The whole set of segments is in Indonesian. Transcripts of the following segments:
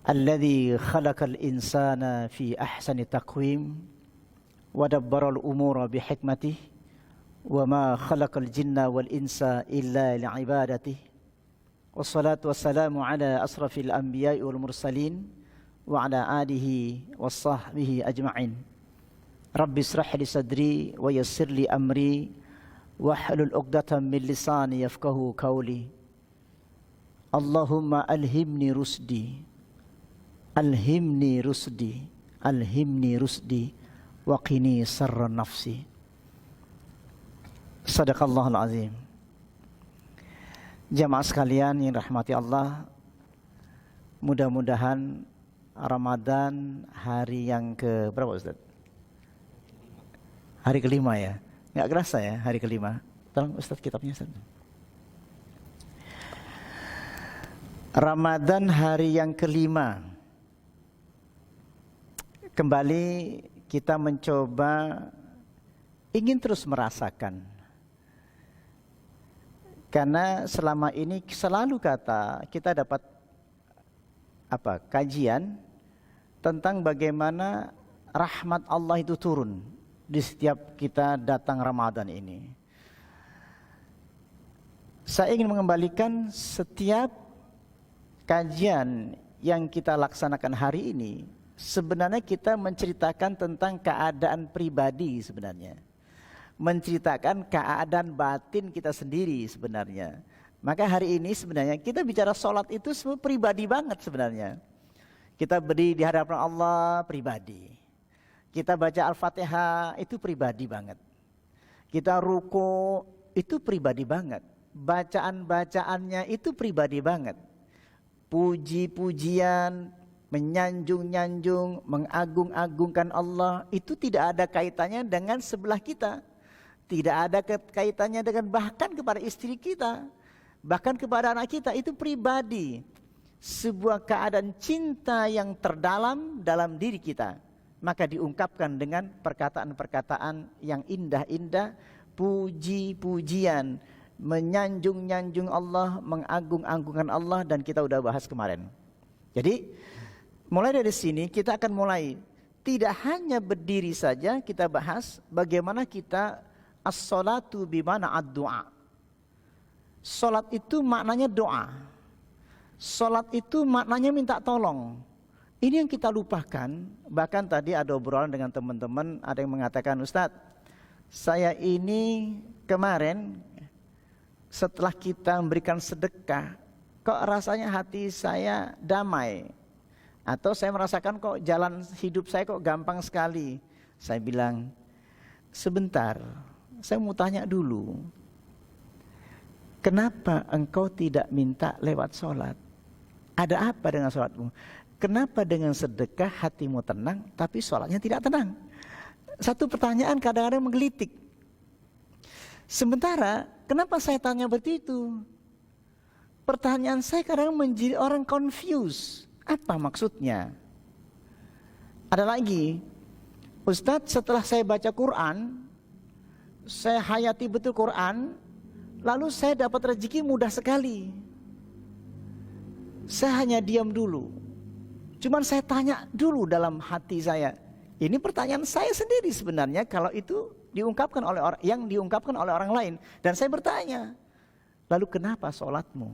Alladzi khalaqal insana fi ahsani taqwim wa dabbaral umura bihikmatih wa ma khalaqal jinna wal insa illa li'ibadatihi. Wassalatu wassalamu ala asrafil anbiya'i wal mursalin wa ala alihi wassahbihi ajma'in. Rabbi israh li sadri wa yassir li amri wahlul 'uqdatam min lisani yafqahu qawli. Allahumma alhimni rusdi, alhimni rusdi, alhimni rusdi wa qini sarra nafsi. Sadaqallahul azim. Jamaah sekalian yang rahmati Allah, mudah-mudahan Ramadan hari yang ke berapa Ustaz? Hari kelima ya? Nggak kerasa ya hari kelima. Tolong Ustaz kitabnya Ustaz. Ramadan hari yang kelima. Kembali kita mencoba ingin terus merasakan. Karena selama ini selalu kita dapat kajian tentang bagaimana rahmat Allah itu turun di setiap kita datang Ramadan ini. Saya ingin mengembalikan setiap kajian yang kita laksanakan hari ini, sebenarnya kita menceritakan tentang keadaan pribadi sebenarnya. Menceritakan keadaan batin kita sendiri sebenarnya. Maka hari ini sebenarnya kita bicara sholat itu semua pribadi banget sebenarnya. Kita berdiri di hadapan Allah pribadi. Kita baca Al-Fatihah itu pribadi banget. Kita ruku itu pribadi banget. Bacaan-bacaannya itu pribadi banget. Puji-pujian, menyanjung-nyanjung, mengagung-agungkan Allah itu tidak ada kaitannya dengan sebelah kita. Tidak ada kaitannya dengan bahkan kepada istri kita, bahkan kepada anak kita, itu pribadi. Sebuah keadaan cinta yang terdalam dalam diri kita. Maka diungkapkan dengan perkataan-perkataan yang indah-indah, puji-pujian, menyanjung-nyanjung Allah, mengagung-agungkan Allah, dan kita udah bahas kemarin. Jadi mulai dari sini kita akan mulai, tidak hanya berdiri saja kita bahas bagaimana kita as-salatu bimana ad-du'a. Salat itu maknanya doa. Salat itu maknanya minta tolong. Ini yang kita lupakan. Bahkan tadi ada obrolan dengan teman-teman, ada yang mengatakan, Ustadz, saya ini kemarin setelah kita memberikan sedekah, kok rasanya hati saya damai. Atau saya merasakan kok jalan hidup saya kok gampang sekali. Saya bilang, sebentar, saya mau tanya dulu, kenapa engkau tidak minta lewat sholat? Ada apa dengan sholatmu? Kenapa dengan sedekah hatimu tenang, tapi sholatnya tidak tenang? Satu pertanyaan kadang-kadang menggelitik. Sementara, kenapa saya tanya begitu? Pertanyaan saya kadang menjadi orang confused. Apa maksudnya? Ada lagi, Ustadz, setelah saya baca Quran, saya hayati betul Quran, lalu saya dapat rezeki mudah sekali. Saya hanya diam dulu. Cuman saya tanya dulu dalam hati saya. Ini pertanyaan saya sendiri sebenarnya kalau itu diungkapkan oleh diungkapkan oleh orang lain. Dan saya bertanya, lalu kenapa sholatmu?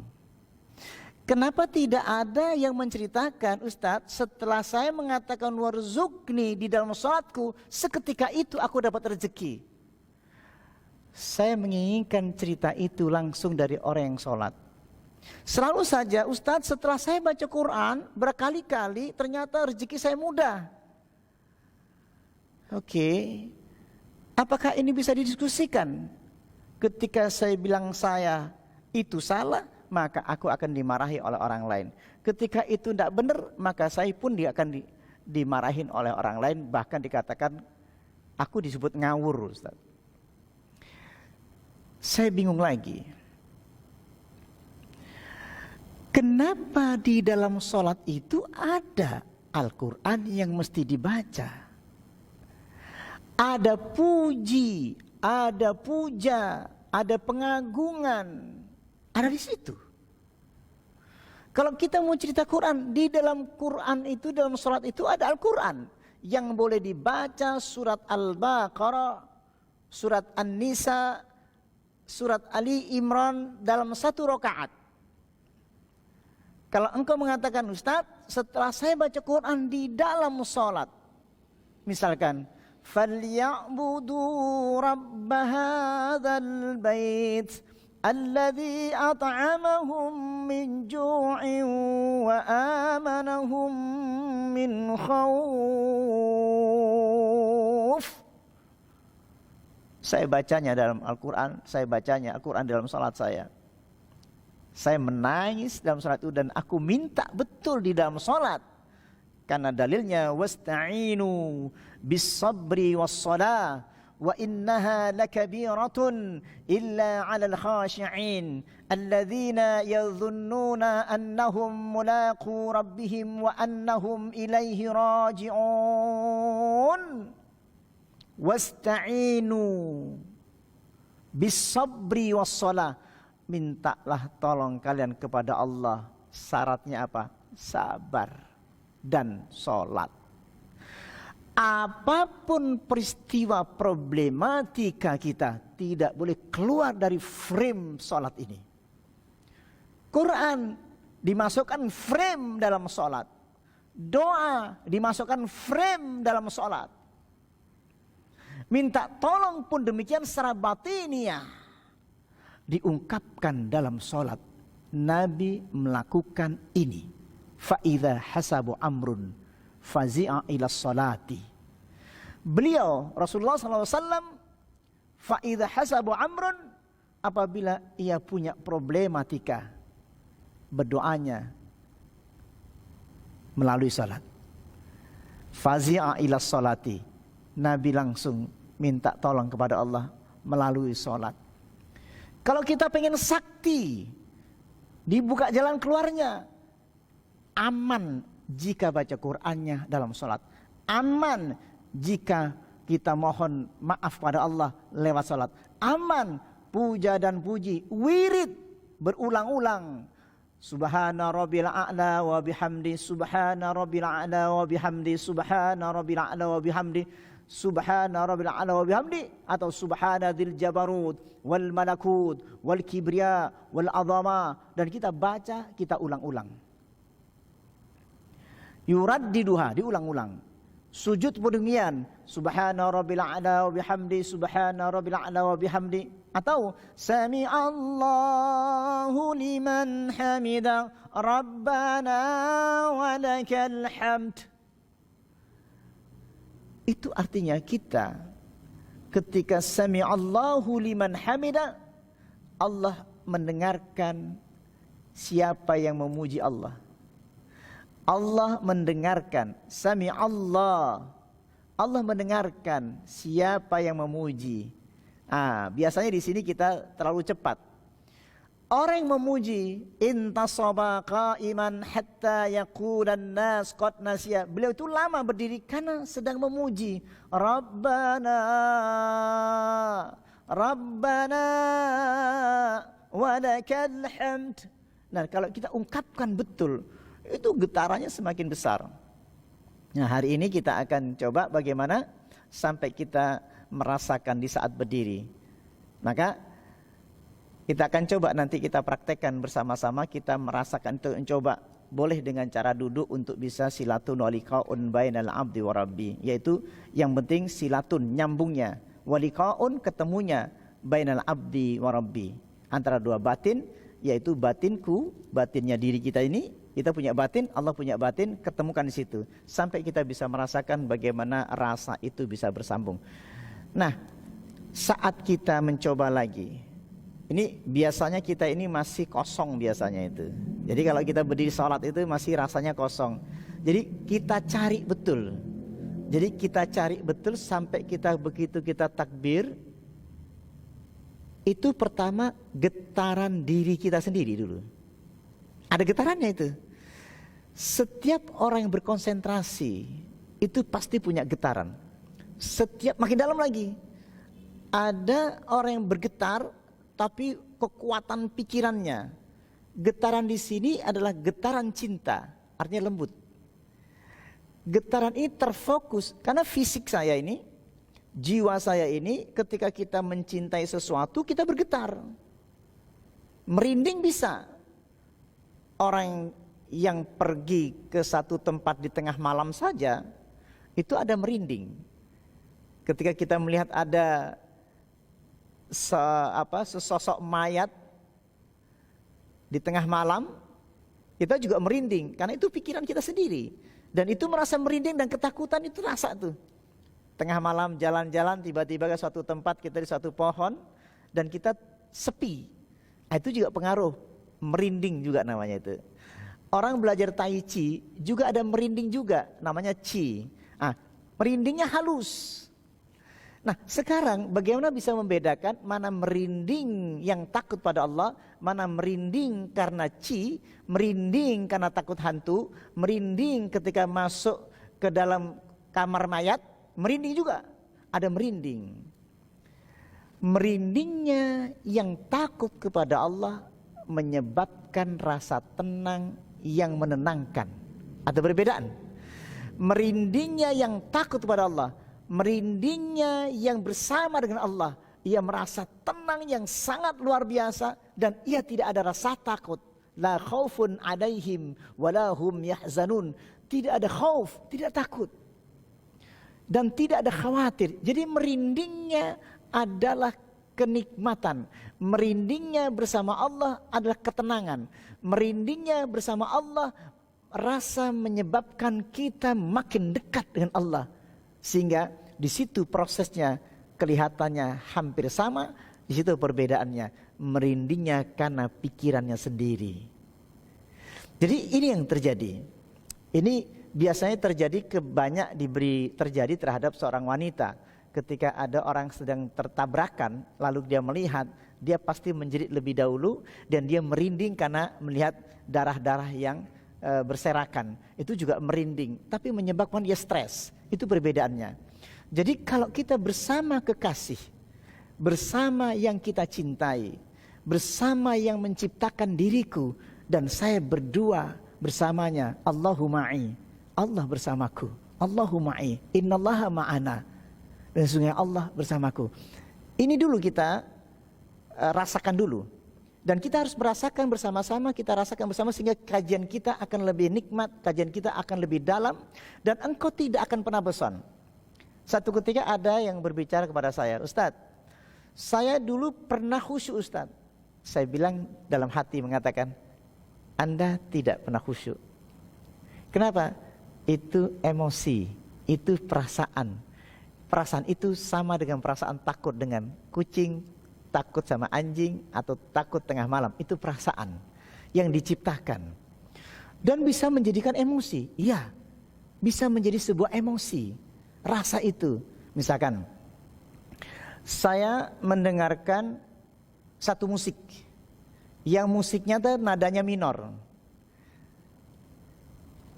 Kenapa tidak ada yang menceritakan, Ustadz, setelah saya mengatakan warzuqni di dalam sholatku, seketika itu aku dapat rezeki. Saya menginginkan cerita itu langsung dari orang yang sholat. Selalu saja, Ustadz, setelah saya baca Quran berkali-kali ternyata rezeki saya mudah. Oke, apakah ini bisa didiskusikan? Ketika saya bilang saya itu salah, maka aku akan dimarahi oleh orang lain. Ketika itu tidak benar, maka saya pun akan dimarahin oleh orang lain. Bahkan dikatakan aku disebut ngawur, Ustaz. Saya bingung lagi. Kenapa di dalam sholat itu ada Al-Quran yang mesti dibaca? Ada puji, ada puja, ada pengagungan, ada di situ. Kalau kita mau cerita Quran, di dalam Quran itu, dalam sholat itu ada Al-Quran yang boleh dibaca, surat Al-Baqarah, surat An-Nisa, surat Ali Imran dalam satu rakaat. Kalau engkau mengatakan, Ustaz, setelah saya baca Quran di dalam sholat, misalkan, فَلْيَعْبُدُوا رَبَّ هَذَا الْبَيْتِ الَّذِي أَطْعَمَهُم مِّن جُوعٍ وَآمَنَهُم مِّنْ خَوْفٍ. Saya bacanya dalam Al-Quran, saya bacanya Al-Quran dalam salat saya. Saya menangis dalam salat itu dan aku minta betul di dalam salat. Karena dalilnya wasta'inu bis-sabri was-shalah wa innaha lakabiratun illa 'alal khashi'in alladzina yadhunnuna annahum mulaqu rabbihim wa annahum ilaihi raji'un. Wasta'inu bis-sabri was-shalah. Mintalah tolong kalian kepada Allah. Syaratnya apa? Sabar dan sholat. Apapun peristiwa problematika kita tidak boleh keluar dari frame sholat ini. Quran dimasukkan frame dalam sholat. Doa dimasukkan frame dalam sholat. Minta tolong pun demikian secara batiniah diungkapkan dalam sholat. Nabi melakukan ini. Fa'idha hasabu amrun fazi'a ila salati. Beliau Rasulullah SAW fa'idha hasabu amrun, apabila ia punya problematika, berdoanya melalui salat. Fazi'a ila salati, Nabi langsung minta tolong kepada Allah melalui salat. Kalau kita pengen sakti, dibuka jalan keluarnya. Aman jika baca Qur'annya dalam sholat. Aman jika kita mohon maaf pada Allah lewat sholat. Aman puja dan puji, wirid berulang-ulang. Subhana rabbil a'la wa bihamdi, subhana rabbil a'la wa bihamdi, subhana rabbil a'la wa bihamdi, subhana rabbil a'la wa bihamdi, atau subhana dzil jabarut wal malakut wal kibriya wal azama. Dan kita baca, kita ulang-ulang. Yuraddiduha, diulang-ulang. Sujud pun demikian. Subhana rabbil a'la wa bihamdi, subhana rabbil a'la wa bihamdi. Atau Sami'allahu liman hamida, Rabbana wa lakal hamd. Itu artinya kita ketika Sami'allahu liman hamida, Allah mendengarkan siapa yang memuji Allah. Allah mendengarkan, sami Allah. Allah mendengarkan siapa yang memuji. Biasanya di sini kita terlalu cepat. Orang yang memuji, intasaba qa'iman hatta yaqulan nas qad nasiya. Beliau itu lama berdiri karena sedang memuji. Rabbana, Rabbana walakal hamd. Nah, kalau kita ungkapkan betul, itu getarannya semakin besar. Nah, hari ini kita akan coba bagaimana sampai kita merasakan di saat berdiri. Maka kita akan coba nanti kita praktekkan bersama-sama, kita merasakan itu, coba boleh dengan cara duduk untuk bisa silatun waliqaun bainal abdi wa rabbi, yaitu yang penting silatun, nyambungnya, waliqaun, ketemunya, bainal abdi wa rabbi, antara dua batin, yaitu batinku, batinnya diri kita ini, kita punya batin, Allah punya batin, ketemukan di situ sampai kita bisa merasakan bagaimana rasa itu bisa bersambung. Nah, saat kita mencoba lagi, ini biasanya kita ini masih kosong biasanya itu. Jadi kalau kita berdiri sholat itu masih rasanya kosong. Jadi kita cari betul. Jadi kita cari betul sampai kita begitu kita takbir, itu pertama getaran diri kita sendiri dulu. Ada getarannya itu. Setiap orang yang berkonsentrasi itu pasti punya getaran. Setiap makin dalam lagi. Ada orang yang bergetar tapi kekuatan pikirannya Getaran di sini adalah getaran cinta, artinya lembut. Getaran ini terfokus karena fisik saya ini, jiwa saya ini ketika kita mencintai sesuatu kita bergetar. Merinding bisa. Orang yang pergi ke satu tempat di tengah malam saja itu ada merinding. Ketika kita melihat ada sesosok mayat di tengah malam, kita juga merinding karena itu pikiran kita sendiri. Dan itu merasa merinding dan ketakutan itu rasa tuh. Tengah malam jalan-jalan tiba-tiba ke suatu tempat, kita di suatu pohon dan kita sepi. Itu juga pengaruh, merinding juga namanya itu. Orang belajar tai chi juga ada merinding juga, namanya chi. Merindingnya halus. Nah sekarang bagaimana bisa membedakan mana merinding yang takut pada Allah, mana merinding karena chi, merinding karena takut hantu, merinding ketika masuk ke dalam kamar mayat, merinding juga, ada merinding. Merindingnya yang takut kepada Allah menyebabkan rasa tenang yang menenangkan. Ada perbedaan. Merindingnya yang takut kepada Allah, merindingnya yang bersama dengan Allah, ia merasa tenang yang sangat luar biasa dan ia tidak ada rasa takut. La khaufun alaihim wala hum yahzanun. Tidak ada khauf, tidak takut. Dan tidak ada khawatir. Jadi merindingnya adalah kenikmatan. Merindingnya bersama Allah adalah ketenangan. Merindingnya bersama Allah rasa menyebabkan kita makin dekat dengan Allah. Sehingga di situ prosesnya kelihatannya hampir sama, di situ perbedaannya. Merindingnya karena pikirannya sendiri. Jadi ini yang terjadi. Ini biasanya banyak terjadi terhadap seorang wanita. Ketika ada orang sedang tertabrakan, lalu dia melihat, dia pasti menjerit lebih dahulu dan dia merinding karena melihat darah-darah yang berserakan. Itu juga merinding, tapi menyebabkan dia stres. Itu perbedaannya. Jadi kalau kita bersama kekasih, bersama yang kita cintai, bersama yang menciptakan diriku, dan saya berdua bersamanya, Allahu ma'i, Allah bersamaku, Allahu ma'i, innallaha ma'ana, dan sesungguhnya Allah bersamaku. Ini dulu kita rasakan dulu. Dan kita harus merasakan bersama-sama, kita rasakan bersama sehingga kajian kita akan lebih nikmat, kajian kita akan lebih dalam, dan engkau tidak akan pernah bosan. Satu ketika ada yang berbicara kepada saya, Ustadz, saya dulu pernah khusyuk Ustadz. Saya bilang dalam hati mengatakan, Anda tidak pernah khusyuk. Kenapa? Itu emosi, itu perasaan. Perasaan itu sama dengan perasaan takut dengan kucing, takut sama anjing, atau takut tengah malam. Itu perasaan yang diciptakan. Dan bisa menjadikan emosi. Iya, bisa menjadi sebuah emosi. Rasa itu. Misalkan, saya mendengarkan satu musik. Yang musiknya tuh nadanya minor.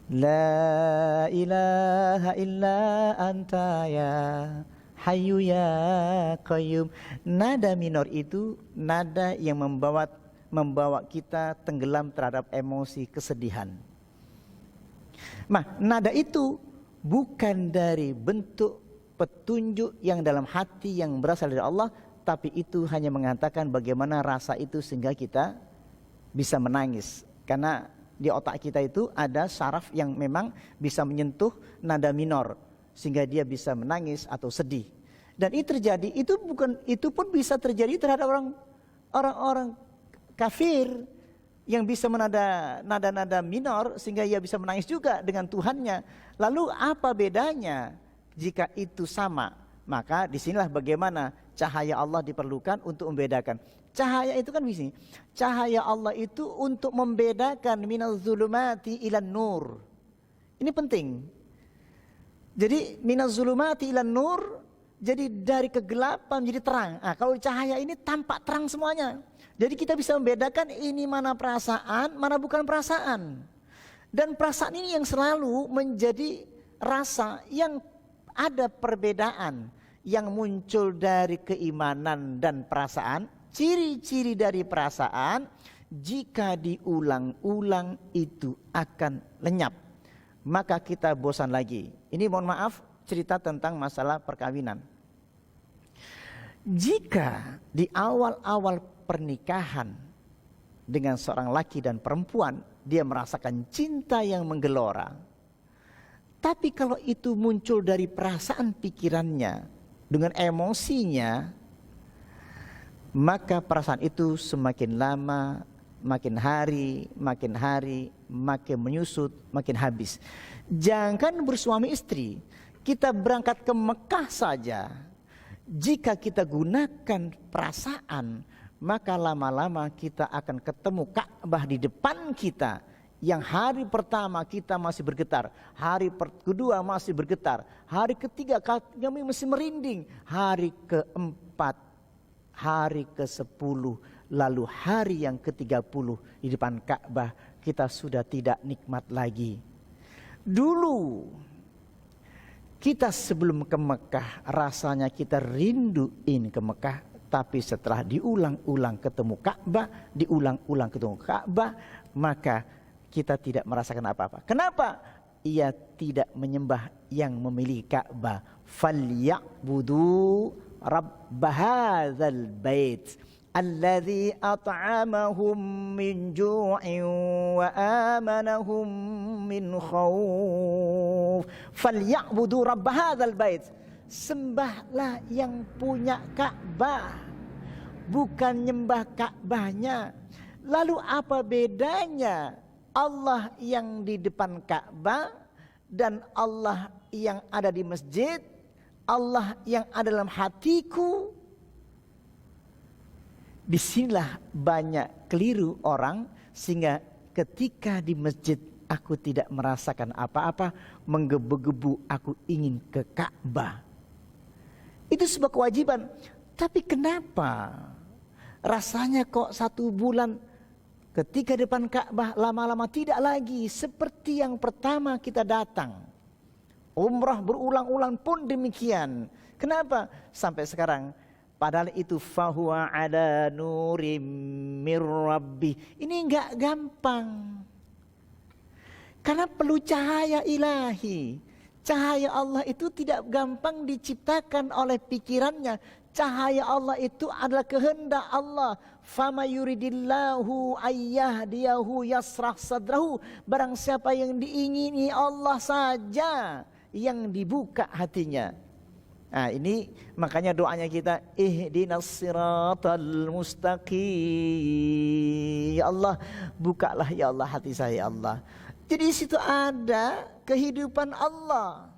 La ilaha illa anta ya Hayyu ya Qayyum. Nada minor itu nada yang membawa kita tenggelam terhadap emosi kesedihan. Nah, nada itu bukan dari bentuk petunjuk yang dalam hati yang berasal dari Allah, tapi itu hanya mengatakan bagaimana rasa itu sehingga kita bisa menangis. Karena di otak kita itu ada saraf yang memang bisa menyentuh nada minor sehingga dia bisa menangis atau sedih. Dan itu terjadi, itu pun bisa terjadi terhadap orang kafir yang bisa nada-nada minor sehingga ia bisa menangis juga dengan Tuhannya. Lalu apa bedanya jika itu sama? Maka disinilah bagaimana cahaya Allah diperlukan untuk membedakan. Cahaya itu kan begini, cahaya Allah itu untuk membedakan minal zulumati ilan nur. Ini penting. Jadi minal zulumati ilan nur, jadi dari kegelapan menjadi terang. Nah, kalau cahaya ini tampak terang semuanya. Jadi kita bisa membedakan ini mana perasaan, mana bukan perasaan. Dan perasaan ini yang selalu menjadi rasa yang ada perbedaan yang muncul dari keimanan dan perasaan. Ciri-ciri dari perasaan jika diulang-ulang itu akan lenyap, maka kita bosan lagi. Ini mohon maaf cerita tentang masalah perkawinan. Jika di awal-awal pernikahan dengan seorang laki dan perempuan, dia merasakan cinta yang menggelora. Tapi kalau itu muncul dari perasaan pikirannya, dengan emosinya, maka perasaan itu semakin lama, makin hari, makin menyusut, makin habis. Jangan bersuami istri, kita berangkat ke Mekah saja. Jika kita gunakan perasaan, maka lama-lama kita akan ketemu Ka'bah di depan kita. Yang hari pertama kita masih bergetar, hari kedua masih bergetar, hari ketiga kami masih merinding, hari keempat, hari ke-10, lalu hari yang ke-30 di depan Ka'bah kita sudah tidak nikmat lagi. Dulu kita sebelum ke Mekah rasanya kita rinduin ke Mekah, tapi setelah diulang-ulang ketemu Ka'bah, maka kita tidak merasakan apa-apa. Kenapa? Ia tidak menyembah yang memiliki Ka'bah. Falyabudu rabb hadzal bait alladzi at'amahum min ju'in wa amanahum min khauf. Falyabudu rabb hadzal bait. Sembahlah yang punya Ka'bah, bukan nyembah Ka'bahnya. Lalu apa bedanya Allah yang di depan Ka'bah dan Allah yang ada di masjid, Allah yang ada dalam hatiku? Disinilah banyak keliru orang, sehingga ketika di masjid aku tidak merasakan apa-apa, menggebu-gebu aku ingin ke Ka'bah. Itu sebuah kewajiban. Tapi kenapa rasanya kok 1 bulan ketika depan Ka'bah lama-lama tidak lagi seperti yang pertama kita datang. Umrah berulang-ulang pun demikian. Kenapa? Sampai sekarang. Padahal itu fahuwa ala nurim mir rabbi. Ini enggak gampang. Karena perlu cahaya ilahi. Cahaya Allah itu tidak gampang diciptakan oleh pikirannya. Cahaya Allah itu adalah kehendak Allah. Fama yuridillahu ayyahdiyahu yasrah sadrahu. Barang siapa yang diingini Allah saja yang dibuka hatinya. Nah ini makanya doanya kita, ihdinas siratal mustaqim. Ya Allah, bukalah ya Allah hati saya ya Allah. Jadi di situ ada kehidupan Allah.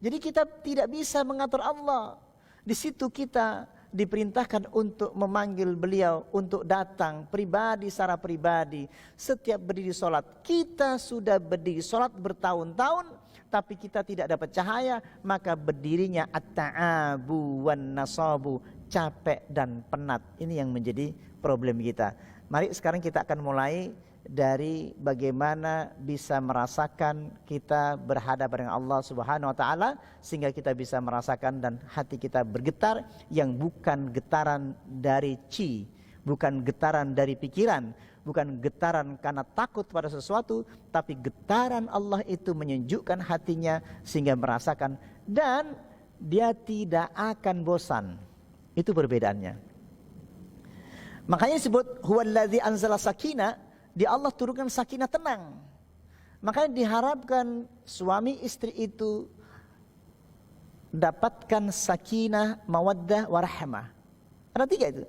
Jadi kita tidak bisa mengatur Allah. Di situ kita diperintahkan untuk memanggil beliau, untuk datang pribadi secara pribadi. Setiap berdiri sholat, kita sudah berdiri sholat bertahun-tahun, tapi kita tidak dapat cahaya, maka berdirinya at-ta'abu wan nasabu, capek dan penat. Ini yang menjadi problem kita. Mari sekarang kita akan mulai dari bagaimana bisa merasakan kita berhadapan dengan Allah Subhanahu wa taala, sehingga kita bisa merasakan dan hati kita bergetar, yang bukan getaran dari bukan getaran dari pikiran, bukan getaran karena takut pada sesuatu, tapi getaran Allah itu menyejukkan hatinya sehingga merasakan, dan dia tidak akan bosan. Itu perbedaannya. Makanya disebut huwallazi anzala sakinah. Dia Allah turunkan sakinah, tenang. Makanya diharapkan suami istri itu dapatkan sakinah, mawaddah, warahmah. Ada 3 itu.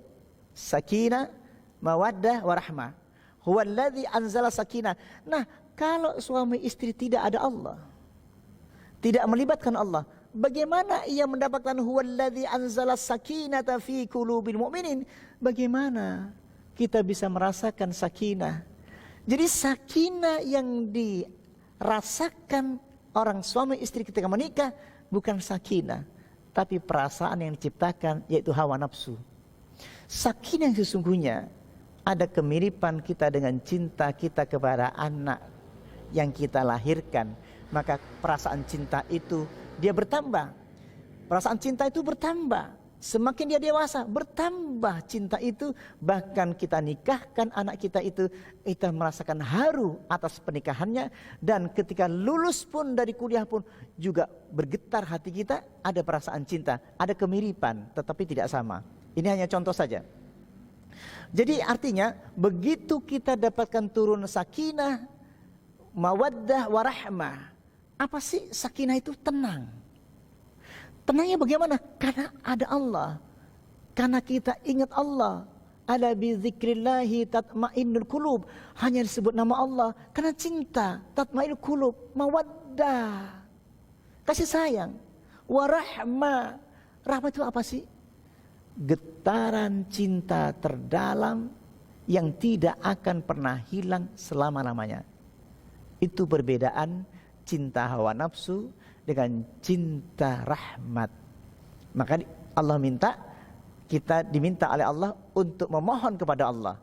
Sakinah, mawaddah, warahmah. Huwallazi anzala sakinah. Nah, kalau suami istri tidak ada Allah, tidak melibatkan Allah, bagaimana ia mendapatkan huwallazi anzala sakinata fi qulubil mu'minin? Bagaimana kita bisa merasakan sakinah? Jadi sakinah yang dirasakan orang suami istri ketika menikah bukan sakinah, tapi perasaan yang diciptakan, yaitu hawa nafsu. Sakinah yang sesungguhnya ada kemiripan kita dengan cinta kita kepada anak yang kita lahirkan. Maka perasaan cinta itu dia bertambah. Perasaan cinta itu bertambah. Semakin dia dewasa, bertambah cinta itu. Bahkan kita nikahkan anak kita itu, kita merasakan haru atas pernikahannya. Dan ketika lulus pun dari kuliah pun juga bergetar hati kita, ada perasaan cinta, ada kemiripan, tetapi tidak sama. Ini hanya contoh saja. Jadi artinya begitu kita dapatkan turun sakinah, mawaddah, warahmah. Apa sih sakinah itu? Tenang. Tenangnya bagaimana? Karena ada Allah. Karena kita ingat Allah. Ala bi dzikrillahi tatmainnul qulub. Hanya disebut nama Allah. Karena cinta, tatmainnul qulub, mawaddah. Kasih sayang. Warahmah. Rahmah itu apa sih? Getaran cinta terdalam yang tidak akan pernah hilang selama-lamanya. Itu perbedaan cinta hawa nafsu dengan cinta rahmat. Maka Allah minta, kita diminta oleh Allah untuk memohon kepada Allah.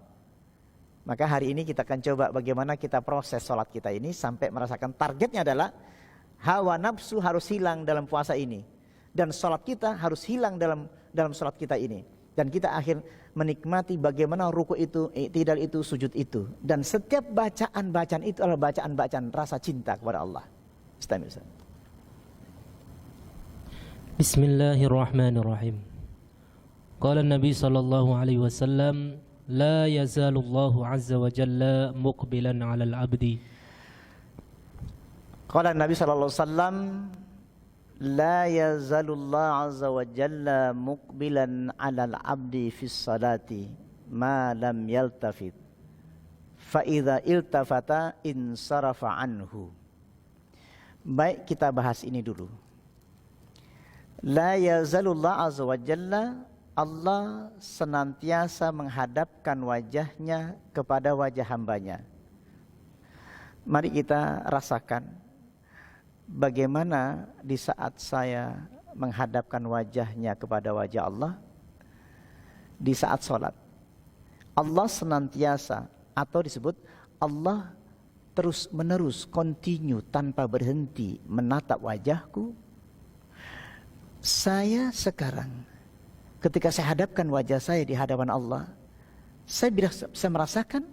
Maka hari ini kita akan coba bagaimana kita proses sholat kita ini sampai merasakan targetnya adalah hawa nafsu harus hilang dalam puasa ini, dan sholat kita harus hilang dalam sholat kita ini, dan kita akhir menikmati bagaimana ruku itu, i'tidal itu, sujud itu, dan setiap bacaan itu adalah bacaan rasa cinta kepada Allah. Bismillahirrahmanirrahim. Qala Nabi sallallahu alaihi wasallam, la yazalu Allah azza wa jalla muqbilan 'ala al-'abdi. Qala Nabi sallallahu alaihi wasallam, la yazalu Allah azza wa jalla muqbilan 'ala al-'abdi fi salati ma lam yaltafit. Fa idza iltafata insarafa anhu. Baik, kita bahas ini dulu. La yazalullah azza wa jalla, Allah senantiasa menghadapkan wajahnya kepada wajah hambanya. Mari kita rasakan bagaimana di saat saya menghadapkan wajahnya kepada wajah Allah di saat sholat. Allah senantiasa, atau disebut Allah terus menerus, continue, tanpa berhenti menatap wajahku. Saya sekarang ketika saya hadapkan wajah saya di hadapan Allah, saya bisa merasakan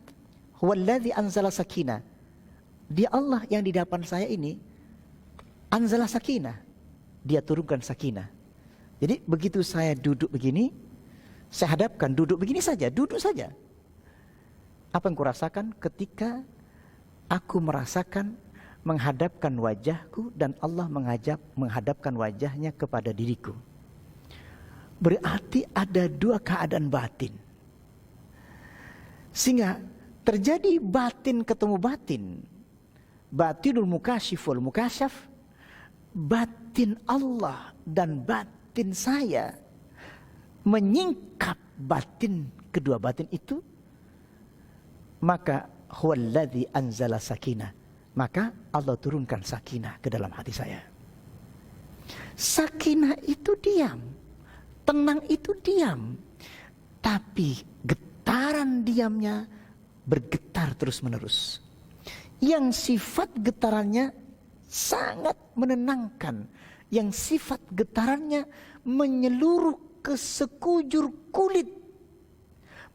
huwallazi anzala sakinah. Dia Allah yang di depan saya ini anzala sakinah. Dia turunkan sakinah. Jadi begitu saya duduk begini, saya hadapkan, duduk begini saja, duduk saja. Apa yang kurasakan ketika aku merasakan menghadapkan wajahku dan Allah menghadapkan wajahnya kepada diriku. Berarti ada dua keadaan batin. Sehingga terjadi batin ketemu batin. Batinul mukasyiful mukasyaf. Batin Allah dan batin saya menyingkap batin, kedua batin itu. Maka huwallazi anzala sakinah. Maka Allah turunkan sakinah ke dalam hati saya. Sakinah itu diam, tenang itu diam, tapi getaran diamnya bergetar terus menerus. Yang sifat getarannya sangat menenangkan, yang sifat getarannya menyeluruh ke sekujur kulit,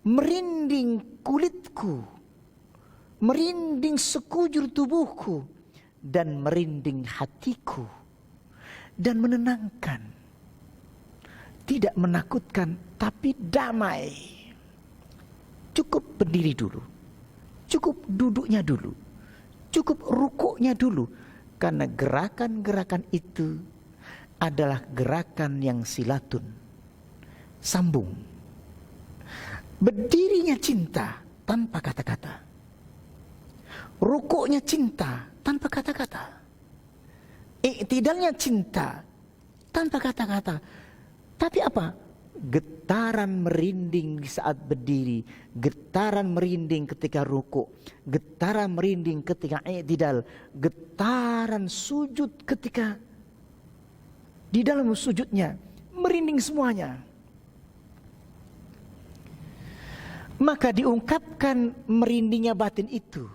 merinding kulitku, merinding sekujur tubuhku, dan merinding hatiku, dan menenangkan. Tidak menakutkan, tapi damai. Cukup berdiri dulu, cukup duduknya dulu, cukup rukuknya dulu, karena gerakan-gerakan itu adalah gerakan yang silatun, sambung. Berdirinya cinta tanpa kata-kata. Rukuknya cinta tanpa kata-kata. I'tidalnya cinta tanpa kata-kata. Tapi apa? Getaran merinding di saat berdiri, getaran merinding ketika rukuk, getaran merinding ketika i'tidal, getaran sujud ketika di dalam sujudnya, merinding semuanya. Maka diungkapkan merindingnya batin itu,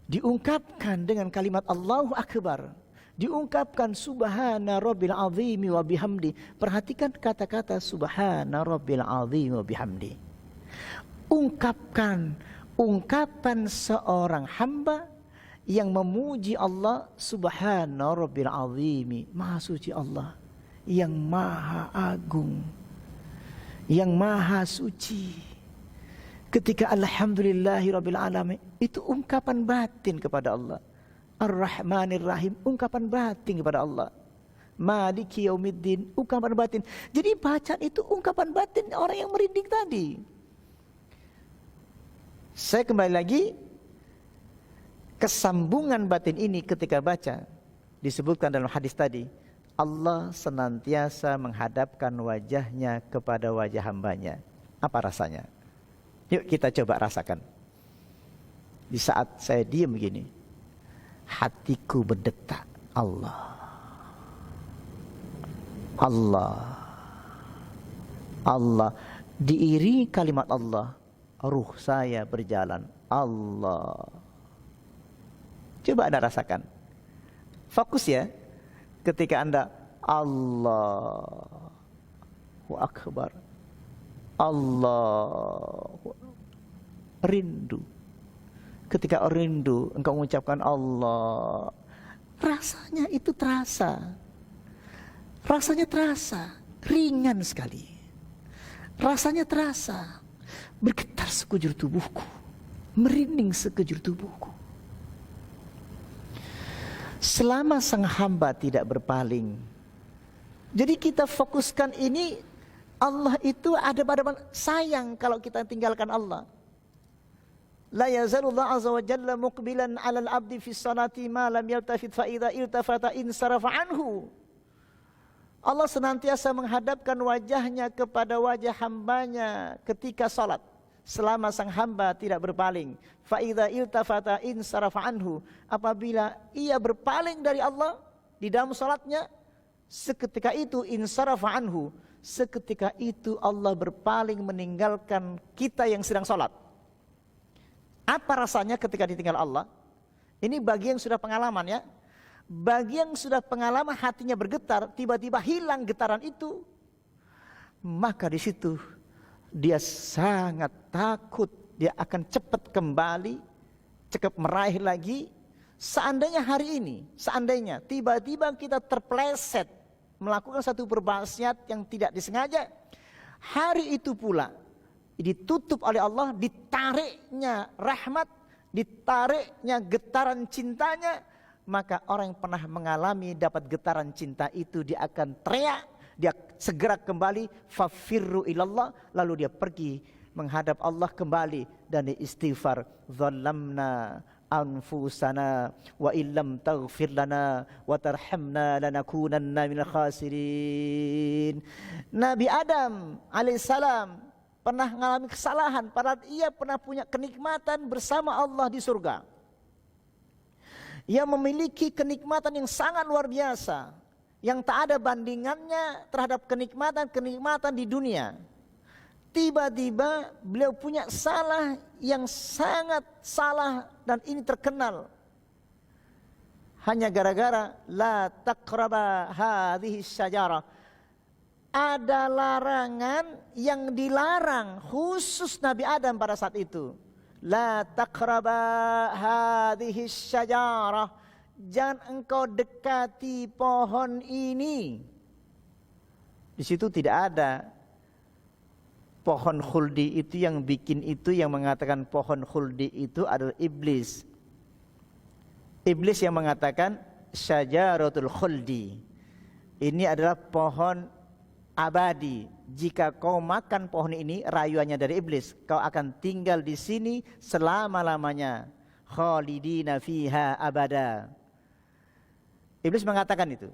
diungkapkan dengan kalimat Allahu Akbar, diungkapkan subhana rabbil azimi wa bihamdi. Perhatikan kata-kata subhana rabbil azimi wa bihamdi. Ungkapan seorang hamba yang memuji Allah, subhana rabbil azimi, maha suci Allah yang maha agung, yang maha suci. Ketika alhamdulillahi rabbil alamin, itu ungkapan batin kepada Allah. Ar-Rahmanir Rahim, ungkapan batin kepada Allah. Maliki yaumiddin, ungkapan batin. Jadi bacaan itu ungkapan batin orang yang merinding tadi. Saya kembali lagi, kesambungan batin ini ketika baca, disebutkan dalam hadis tadi, Allah senantiasa menghadapkan wajahnya kepada wajah hambanya. Apa rasanya? Yuk kita coba rasakan. Di saat saya diam begini, hatiku berdetak. Allah, Allah, Allah. Diiringi kalimat Allah, ruh saya berjalan. Allah. Coba Anda rasakan. Fokus ya. Ketika Anda Allahu Akbar, Allah, rindu. Ketika rindu engkau mengucapkan Allah, rasanya itu terasa. Rasanya terasa ringan sekali. Rasanya terasa bergetar sekujur tubuhku, merinding sekujur tubuhku. Selama sang hamba tidak berpaling. Jadi kita fokuskan ini, Allah itu ada pada sayang kalau kita tinggalkan Allah. La yazalullah azza wa jalla muqbilan 'alal 'abdi fi salati ma lam yaltafit fa idza iltafata insarafa anhu. Allah senantiasa menghadapkan wajahnya kepada wajah hambanya ketika salat, selama sang hamba tidak berpaling. Fa idza iltafata insarafa anhu, apabila ia berpaling dari Allah di dalam salatnya, seketika itu insarafa anhu, seketika itu Allah berpaling meninggalkan kita yang sedang salat. Apa rasanya ketika ditinggal Allah? Ini bagi yang sudah pengalaman ya. Bagi yang sudah pengalaman hatinya bergetar, tiba-tiba hilang getaran itu, maka di situ dia sangat takut, dia akan cepat kembali, cepat meraih lagi. Seandainya hari ini, seandainya tiba-tiba kita terpleset melakukan satu bermaksiat yang tidak disengaja, hari itu pula ditutup oleh Allah, ditariknya rahmat, ditariknya getaran cintanya, maka orang yang pernah mengalami dapat getaran cinta itu, dia akan teriak, dia segera kembali, fafirru ilallah, lalu dia pergi menghadap Allah kembali dan dia istighfar. Zalamna anfusana wa illam taghfir lana wa tarhamna lanakunanna minal khasirin. Nabi Adam alaihissalam pernah mengalami kesalahan, padahal ia pernah punya kenikmatan bersama Allah di surga. Ia memiliki kenikmatan yang sangat luar biasa, yang tak ada bandingannya terhadap kenikmatan-kenikmatan di dunia. Tiba-tiba beliau punya salah yang sangat salah, dan ini terkenal. Hanya gara-gara la taqraba hadhihi syajarah. Ada larangan yang dilarang khusus Nabi Adam pada saat itu. La taqraba hadhihi syajarah, jangan engkau dekati pohon ini. Di situ tidak ada pohon khuldi itu, yang bikin itu, yang mengatakan pohon khuldi itu adalah iblis. Iblis yang mengatakan syajaratul khuldi. Ini adalah pohon abadi. Jika kau makan pohon ini, rayuannya dari iblis, kau akan tinggal di sini selama-lamanya. Khalidina fiha abada. Iblis mengatakan itu.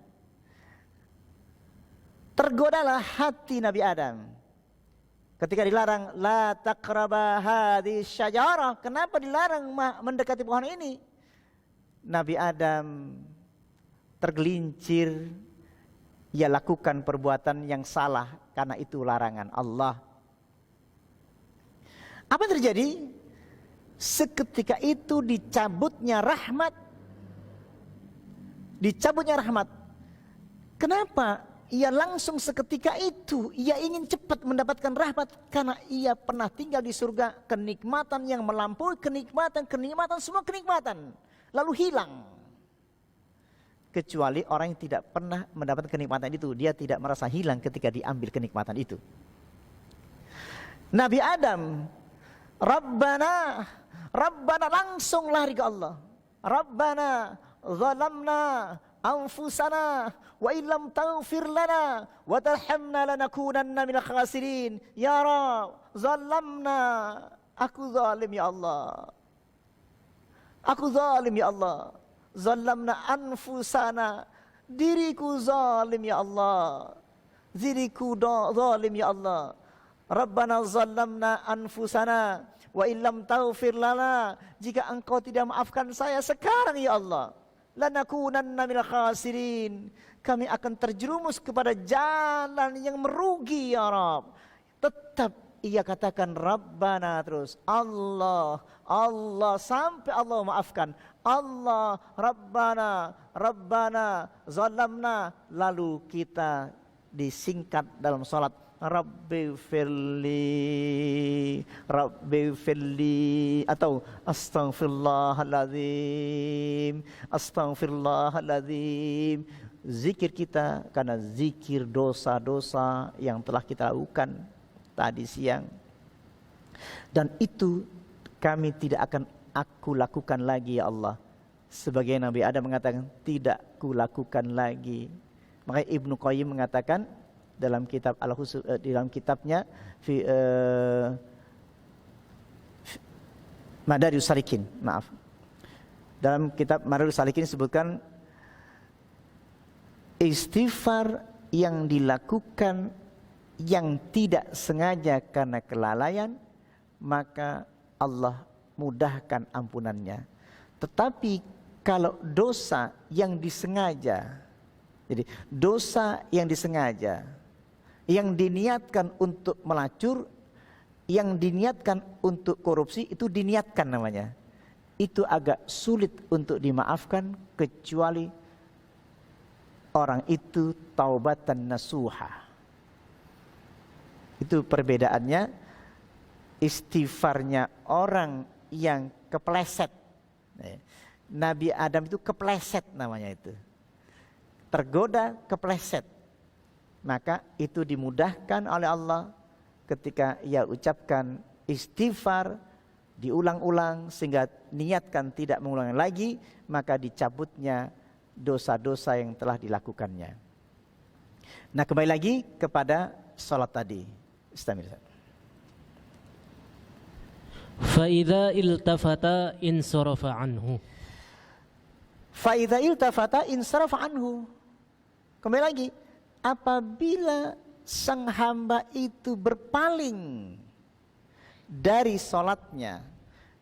Tergodalah hati Nabi Adam ketika dilarang la taqraba hadhihi syajarah. Kenapa dilarang mendekati pohon ini? Nabi Adam tergelincir, ia lakukan perbuatan yang salah karena itu larangan Allah. Apa yang terjadi? Seketika itu dicabutnya rahmat, dicabutnya rahmat. Kenapa? Ia langsung seketika itu, ia ingin cepat mendapatkan rahmat karena ia pernah tinggal di surga, kenikmatan yang melampaui kenikmatan, semua kenikmatan lalu hilang. Kecuali orang yang tidak pernah mendapatkan kenikmatan itu, dia tidak merasa hilang ketika diambil kenikmatan itu. Nabi Adam, Rabbana langsung lari ke Allah. Rabbana zalamna anfusana wa illam taghfir lana wa tarhamna lanakunanna minal khasirin. Ya Rabb, zalamna, aku zalim ya Allah. Aku zalim ya Allah. Zalamna anfusana, diriku zalim ya Allah. Diriku zalim ya Allah. Rabbana zalamna anfusana wa illam taghfir lana, jika engkau tidak maafkan saya sekarang ya Allah, lanakunanna minal khasirin, kami akan terjerumus kepada jalan yang merugi ya Rabb. Tetap ia katakan Rabbana terus, Allah sampai Allah maafkan. Allah, Rabbana zalamna, lalu kita disingkat dalam salat, Rabbi firli atau astaghfirullahaladzim. Zikir kita karena zikir dosa-dosa yang telah kita lakukan tadi siang, dan itu kami tidak akan aku lakukan lagi ya Allah. Sebagai Nabi Adam mengatakan tidak kulakukan lagi. Makanya Ibnu Qayyim mengatakan dalam kitab dalam kitabnya Madarijus Salikin, dalam kitab Madarijus Salikin disebutkan istighfar yang dilakukan yang tidak sengaja karena kelalaian, maka Allah mudahkan ampunannya. Tetapi kalau dosa yang disengaja, jadi dosa yang disengaja, yang diniatkan untuk melacur, yang diniatkan untuk korupsi, itu diniatkan namanya. Itu agak sulit untuk dimaafkan kecuali orang itu taubatan nasuha. Itu perbedaannya istighfarnya orang yang kepleset. Nabi Adam itu kepleset namanya itu. Tergoda kepleset. Maka itu dimudahkan oleh Allah ketika ia ucapkan istighfar diulang-ulang sehingga niatkan tidak mengulangi lagi, maka dicabutnya dosa-dosa yang telah dilakukannya. Nah, kembali lagi kepada salat tadi. Istamir. Fa'idha iltafata insarafa anhu. Fa'idha iltafata insarafa anhu. Kembali lagi, apabila sang hamba itu berpaling dari salatnya,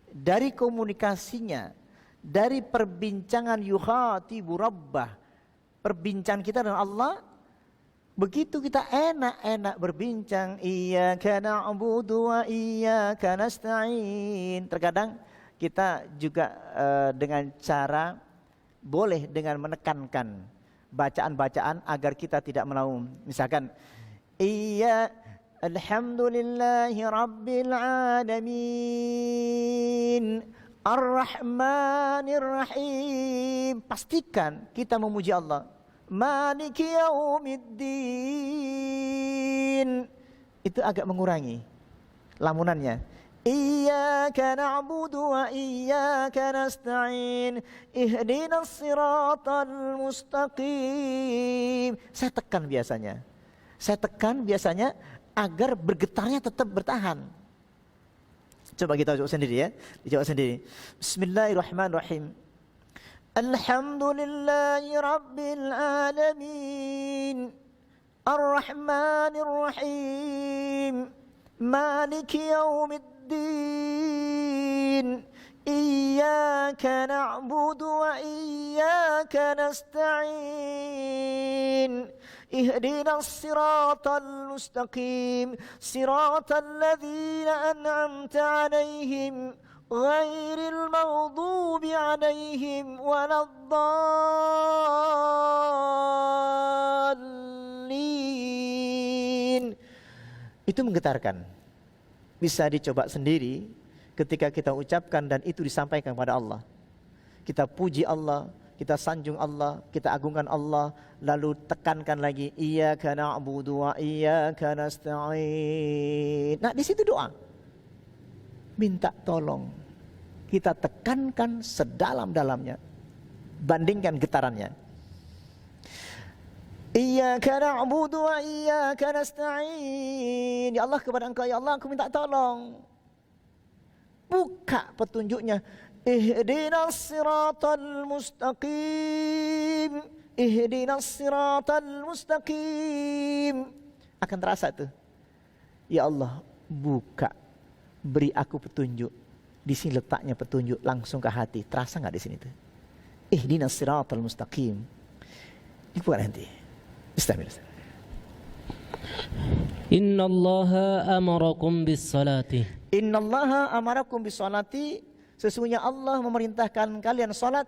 dari komunikasinya, dari perbincangan yukhatibu rabbah, perbincangan kita dengan Allah, begitu kita enak-enak berbincang, iyyaka na'budu wa iyyaka nasta'in. Terkadang kita juga dengan cara boleh dengan menekankan bacaan-bacaan agar kita tidak melaum. Misalkan alhamdulillahi rabbil alamin ar-rahmanir rahim. Pastikan kita memuji Allah. Maliki yaumiddin. Itu agak mengurangi lamunannya. Iyyaka na'budu wa iyyaka nasta'in ihdinas siratal mustaqim. Saya tekan biasanya agar bergetarnya tetap bertahan. Coba kita coba sendiri ya. Dijawab sendiri. Bismillahirrahmanirrahim. Alhamdulillahi rabbil alamin ar-rahmanir rahim maliki yaumiddin iyyaka na'budu wa iyyaka nasta'in ihdinas siratal mustaqim siratal ladzina an'amta 'alaihim ghairil maghdubi 'alaihim waladdallin. Itu menggetarkan. Bisa dicoba sendiri ketika kita ucapkan dan itu disampaikan kepada Allah. Kita puji Allah, kita sanjung Allah, kita agungkan Allah, lalu tekankan lagi iyyaka na'budu wa iyyaka nasta'in. Nah, di situ doa. Minta tolong. Kita tekankan sedalam-dalamnya. Bandingkan getarannya. Iyyaka na'budu wa iyyaka nasta'in. Ya Allah, kepada Engkau ya Allah aku minta tolong. Buka petunjuknya. Ihdinas siratal mustaqim. Ihdinas siratal mustaqim. Akan terasa tuh. Ya Allah, buka. Beri aku petunjuk. Di sini letaknya petunjuk langsung ke hati. Terasa enggak di sini tuh? Ihdinas siratal mustaqim. Ini bukan nanti. Bismillah. Innallaha amarakum bis salati. Innallaha amarakum bis salati. Sesungguhnya Allah memerintahkan kalian salat.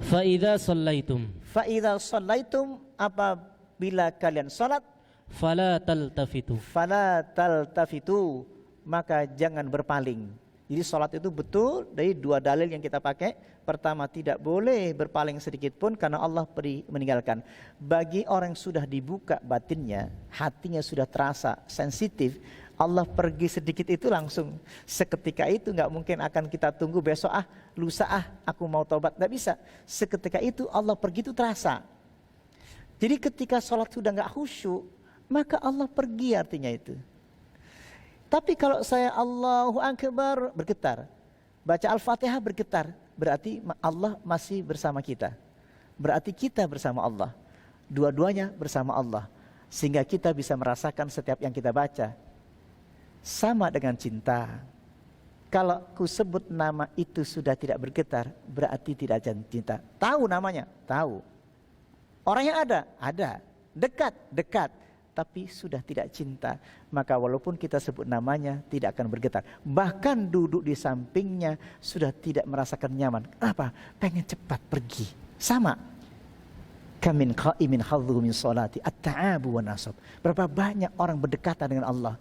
Fa idza shallaitum. Fa idza shallaitum, apabila kalian salat. Fala taltafitu. Fala taltafitu, maka jangan berpaling. Jadi salat itu betul dari dua dalil yang kita pakai. Pertama, tidak boleh berpaling sedikit pun karena Allah meninggalkan. Bagi orang yang sudah dibuka batinnya, hatinya sudah terasa sensitif, Allah pergi sedikit itu langsung. Seketika itu nggak mungkin akan kita tunggu besok lusa aku mau taubat. Nggak bisa. Seketika itu Allah pergi itu terasa. Jadi ketika sholat sudah nggak khusyuk, maka Allah pergi artinya itu. Tapi kalau saya Allahu Akbar bergetar, baca Al-Fatihah bergetar, berarti Allah masih bersama kita. Berarti kita bersama Allah. Dua-duanya bersama Allah. Sehingga kita bisa merasakan setiap yang kita baca. Sama dengan cinta. Kalau ku sebut nama itu sudah tidak bergetar, berarti tidak cinta. Tahu namanya? Tahu. Orangnya ada? Ada. Dekat? Dekat. Tapi sudah tidak cinta. Maka walaupun kita sebut namanya, tidak akan bergetar. Bahkan duduk di sampingnya sudah tidak merasakan nyaman. Kenapa? Pengen cepat pergi. Sama. Kamin qa'imin hadhu min sholati at-ta'abu wa nasab. Berapa banyak orang berdekatan dengan Allah.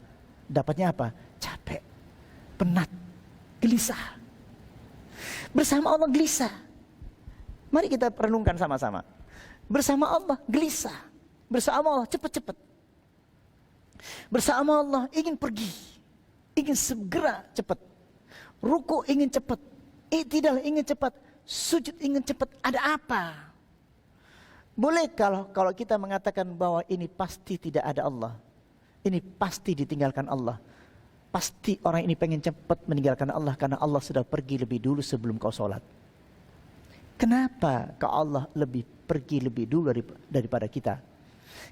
Dapatnya apa? Capek, penat, gelisah. Bersama Allah gelisah. Mari kita renungkan sama-sama. Bersama Allah gelisah. Bersama Allah cepat-cepat. Bersama Allah ingin pergi. Ingin segera cepat. Ruku ingin cepat. I'tidal ingin cepat. Sujud ingin cepat. Ada apa? Boleh kalau kita mengatakan bahwa ini pasti tidak ada Allah. Ini pasti ditinggalkan Allah. Pasti orang ini pengen cepat meninggalkan Allah karena Allah sudah pergi lebih dulu sebelum kau sholat. Kenapa kau Allah pergi lebih dulu daripada kita?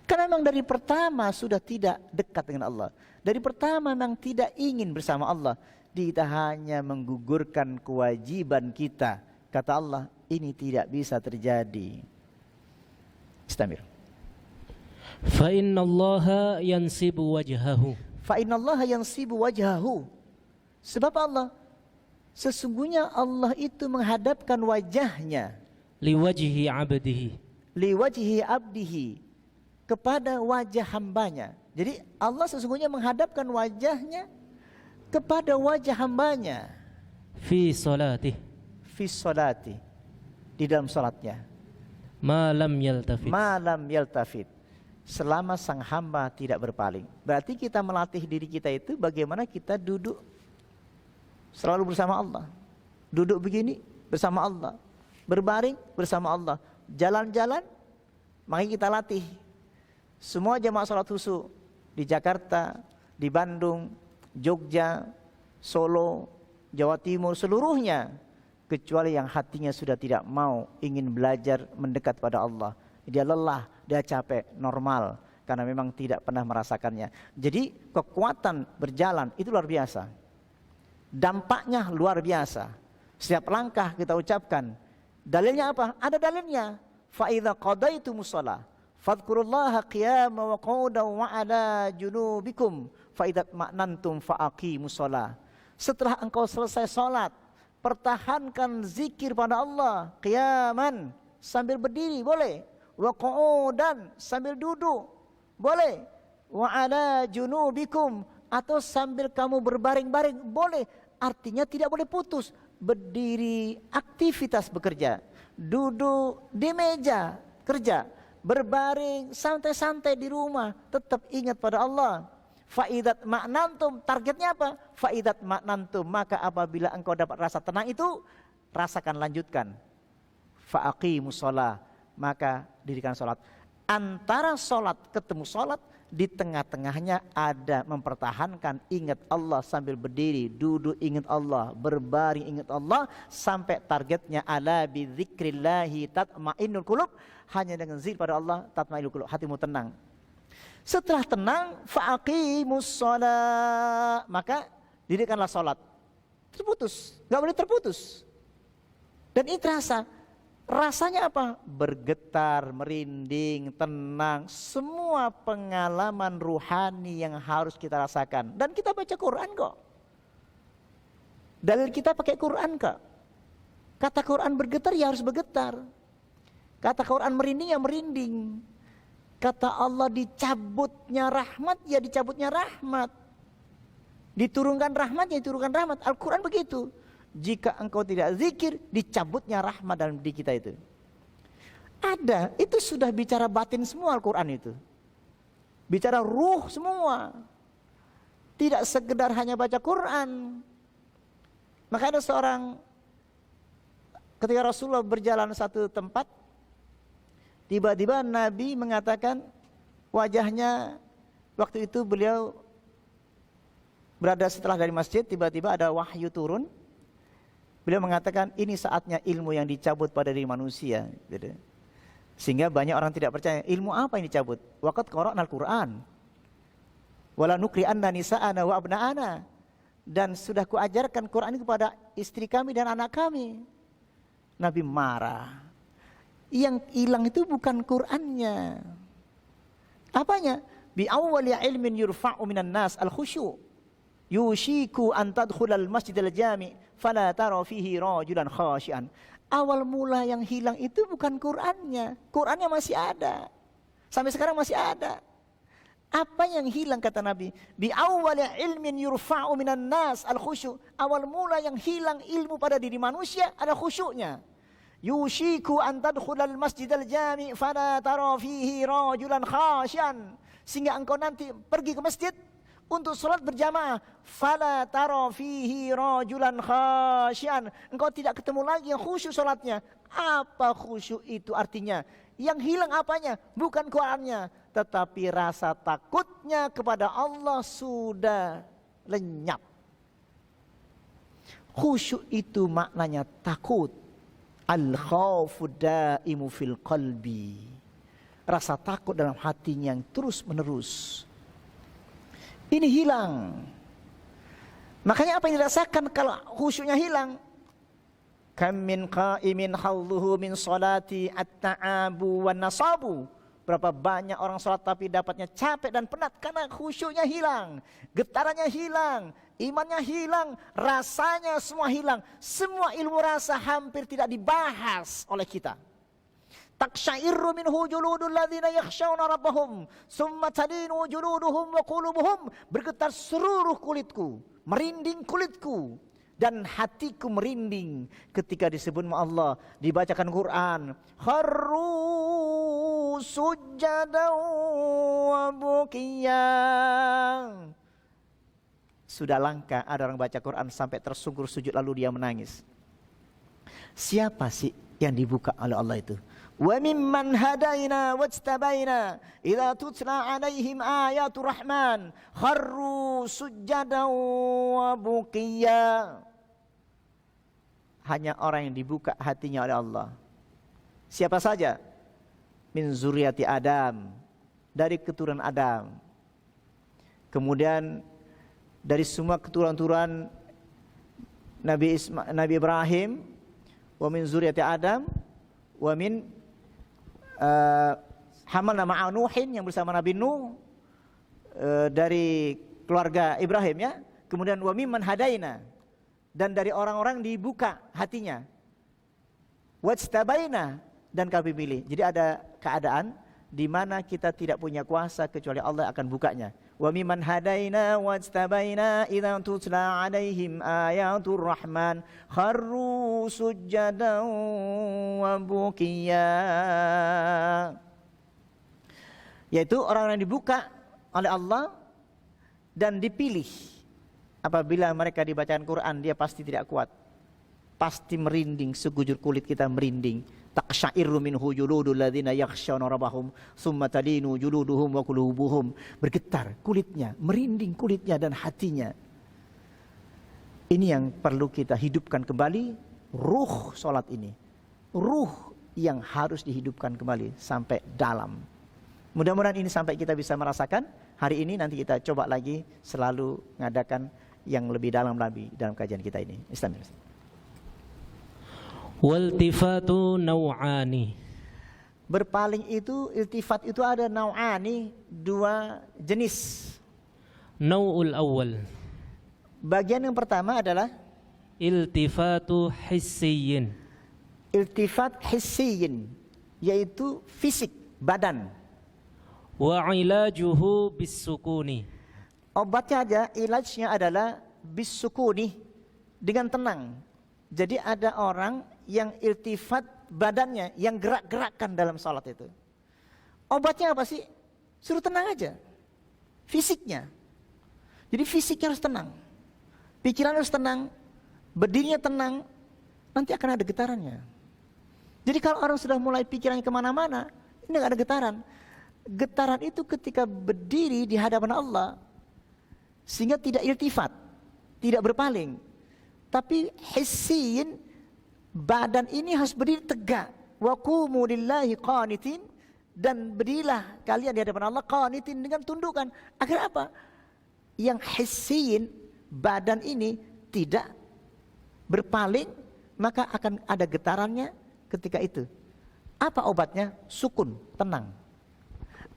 Karena memang dari pertama sudah tidak dekat dengan Allah. Dari pertama memang tidak ingin bersama Allah. Kita hanya menggugurkan kewajiban kita. Kata Allah, ini tidak bisa terjadi. Istamir. Fa innallaha yansibu wajhahu. Fa innallaha yansibu wajhahu. Sebab Allah, sesungguhnya Allah itu menghadapkan wajahnya. Liwajhi abdihi. Liwajhi abdihi. Kepada wajah hambanya. Jadi Allah sesungguhnya menghadapkan wajahnya kepada wajah hambanya. Fi salati. Fi salati. Di dalam salatnya. Ma lam yaltafit. Ma lam yaltafit. Selama sang hamba tidak berpaling. Berarti kita melatih diri kita itu bagaimana kita duduk selalu bersama Allah. Duduk begini bersama Allah. Berbaring bersama Allah. Jalan-jalan, mari kita latih. Semua jamaah salat khusyuk di Jakarta, di Bandung, Jogja, Solo, Jawa Timur, seluruhnya. Kecuali yang hatinya sudah tidak mau ingin belajar mendekat pada Allah. Dia lelah, dia capek, normal. Karena memang tidak pernah merasakannya. Jadi kekuatan berjalan itu luar biasa. Dampaknya luar biasa. Setiap langkah kita ucapkan. Dalilnya apa? Ada dalilnya. Fa'idha qadaitu musalla. Fadkurullaha qiyama wa qawda wa ala junubikum. Fa'idhat ma'nantum fa'aqimu sholah. Setelah engkau selesai sholat, pertahankan zikir pada Allah, qiyaman sambil berdiri boleh, wa qu'udan sambil duduk boleh, wa ala junubikum atau sambil kamu berbaring-baring boleh. Artinya tidak boleh putus, berdiri aktivitas bekerja, duduk di meja kerja, berbaring santai-santai di rumah, tetap ingat pada Allah. Faidat ma'nantum, targetnya apa? Faidat ma'nantum, maka apabila engkau dapat rasa tenang itu, rasakan, lanjutkan. Fa'aqimus shalah, maka dirikan sholat. Antara sholat ketemu sholat, di tengah-tengahnya ada mempertahankan ingat Allah sambil berdiri, duduk ingat Allah, berbaring ingat Allah, sampai targetnya ala bidzikrillahi tatma'innul qulub, hanya dengan zikir pada Allah tatma'innul qulub, hatimu tenang. Setelah tenang, fa'aqimus shalah, maka dirikanlah sholat. Terputus, nggak boleh terputus. Dan ini terasa, rasanya apa? Bergetar, merinding, tenang. Semua pengalaman ruhani yang harus kita rasakan. Dan kita baca Quran kok. Dalil kita pakai Quran kok. Kata Quran bergetar ya harus bergetar. Kata Quran merinding ya merinding. Kata Allah dicabutnya rahmat, ya dicabutnya rahmat. Diturunkan rahmat, ya diturunkan rahmat. Al-Quran begitu. Jika engkau tidak zikir, dicabutnya rahmat dalam diri kita itu. Ada, itu sudah bicara batin semua Al-Quran itu. Bicara ruh semua. Tidak sekedar hanya baca Quran. Maka ada seorang, ketika Rasulullah berjalan satu tempat, tiba-tiba Nabi mengatakan wajahnya, waktu itu beliau berada setelah dari masjid, tiba-tiba ada wahyu turun. Beliau mengatakan ini saatnya ilmu yang dicabut pada diri manusia. Sehingga banyak orang tidak percaya, ilmu apa yang dicabut? Waqad qara'nal Qur'an wala nuqri'anna nisa'ana wa abna'ana. Dan sudah kuajarkan Quran itu kepada istri kami dan anak kami. Nabi marah. Yang hilang itu bukan Qur'annya. Apanya? Bi awwali ilmin yurfa'u minan nas al-khusyu'. Yushiku an tadkhulal masjidal jami' fala tara fihi rajulan khashian. Awal mula yang hilang itu bukan Qur'annya. Qur'annya masih ada. Sampai sekarang masih ada. Apa yang hilang kata Nabi? Bi awwali ilmin yurfa'u minan nas al-khusyu'. Awal mula yang hilang ilmu pada diri manusia ada khusyuknya. Yushiku an tadkhulal masjidal jami' fala tara fihi rajulan khashian. Sehingga engkau nanti pergi ke masjid untuk sholat berjamaah, fala tara fihi rajulan khashian. Engkau tidak ketemu lagi yang khusyuk sholatnya. Apa khusyuk itu artinya? Yang hilang apanya? Bukan Qur'annya, tetapi rasa takutnya kepada Allah sudah lenyap. Khusyuk itu maknanya takut. Al-khawfu daimu fil qalbi. Rasa takut dalam hatinya yang terus menerus. Ini hilang. Makanya apa yang dirasakan kalau khusyuknya hilang? Kam min qa'imin halluhu min salati at-ta'abu wan nasabu. Berapa banyak orang sholat tapi dapatnya capek dan penat karena khusyuknya hilang, getarannya hilang, imannya hilang, rasanya semua hilang. Semua ilmu rasa hampir tidak dibahas oleh kita. Taqsha'irru minhu juludul ladzina yakhshawna rabbahum summa talinu juluduhum wa qulubuhum. Bergetar seluruh kulitku, merinding kulitku dan hatiku merinding ketika disebut Allah, dibacakan Quran. Kharru sujjadan wa bukiyan. Sudah langka ada orang baca Quran sampai tersungkur sujud lalu dia menangis. Siapa sih yang dibuka oleh Allah itu? Wa mimman hadaina wajtabaina idza tutla alaihim ayatu rahman kharru sujjadan wa bukiya. Hanya orang yang dibuka hatinya oleh Allah. Siapa saja? Min zuriati Adam, dari keturunan Adam. Kemudian dari semua keturunan Nabi Ibrahim, wa min zuriati Adam, wa min hamalna ma'a Nuhin, yang bersama Nabi Nuh, dari keluarga Ibrahim ya. Kemudian wa mimman hadaina, dan dari orang-orang dibuka hatinya. Wajtabaina, dan kami pilih. Jadi ada keadaan di mana kita tidak punya kuasa kecuali Allah akan bukanya. Wa mimman hadaina wajtabaina idza tutla alaihim ayatur rahman kharru sujjadan wa bukiya. Yaitu orang yang dibuka oleh Allah dan dipilih. Apabila mereka dibacakan Quran, dia pasti tidak kuat. Pasti merinding, sekujur kulit kita merinding. Taqsya'iru minhu juludul ladzina yakhshawna rabbahum tsumma talinu juluduhum wa qulubuhum. Bergetar kulitnya, merinding kulitnya dan hatinya. Ini yang perlu kita hidupkan kembali, ruh salat ini. Ruh yang harus dihidupkan kembali sampai dalam. Mudah-mudahan ini sampai kita bisa merasakan. Hari ini nanti kita coba lagi selalu mengadakan yang lebih dalam lagi dalam kajian kita ini. Bismillah. Waltifatu naw'ani. Berpaling itu, iltifat itu ada naw'ani, dua jenis. Naw'ul awal. Bagian yang pertama adalah Iltifatu hissiyin. iltifat hissiyin, yaitu fisik, badan. Wa ilajuhu bisukuni. Obatnya aja, ilajnya adalah bisukuni, dengan tenang. Jadi ada orang yang iltifat badannya, yang gerak-gerakkan dalam salat itu. Obatnya apa sih? Suruh tenang aja. Fisiknya. Jadi fisiknya harus tenang. Pikiran harus tenang. Berdirinya tenang. Nanti akan ada getarannya. Jadi kalau orang sudah mulai pikirannya kemana-mana, ini gak ada getaran. Getaran itu ketika berdiri di hadapan Allah, sehingga tidak iltifat, tidak berpaling. Tapi hissiyin, badan ini harus berdiri tegak. Wa qumu lillahi qanitin, dan berdirilah kalian di hadapan Allah qanitin, dengan tundukkan. Agar apa? Yang hissiyin, badan ini tidak berpaling, maka akan ada getarannya ketika itu. Apa obatnya? Sukun, tenang.